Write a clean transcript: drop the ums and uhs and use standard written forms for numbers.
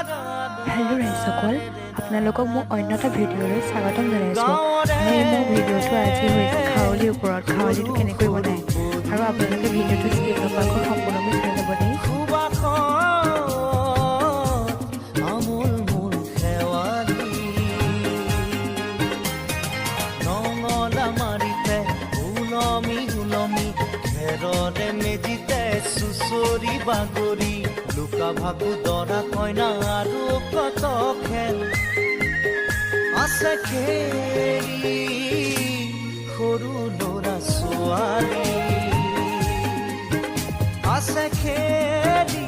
Hello' ৰাইজসকল, আপোনালোকক মই অন্য এটা ভিডিঅ'লৈ স্বাগতম জনাইছোঁ। আৰু মোৰ ভিডিঅ'টো আজি হৈছে খাৱলিৰ ওপৰত। খাৱলিটো কেনেকৈ বনায় আৰু আপোনালোকে ভিডিঅ'টো স্কিপ নকৰাকৈ সম্পূৰ্ণকৈ চাই যাব দেই। চুচৰি বাগৰি লুকা ভাকু দৰা কইনা আৰু কত খেল আছে খেলি সৰু ল'ৰা ছোৱালী আছে খেলি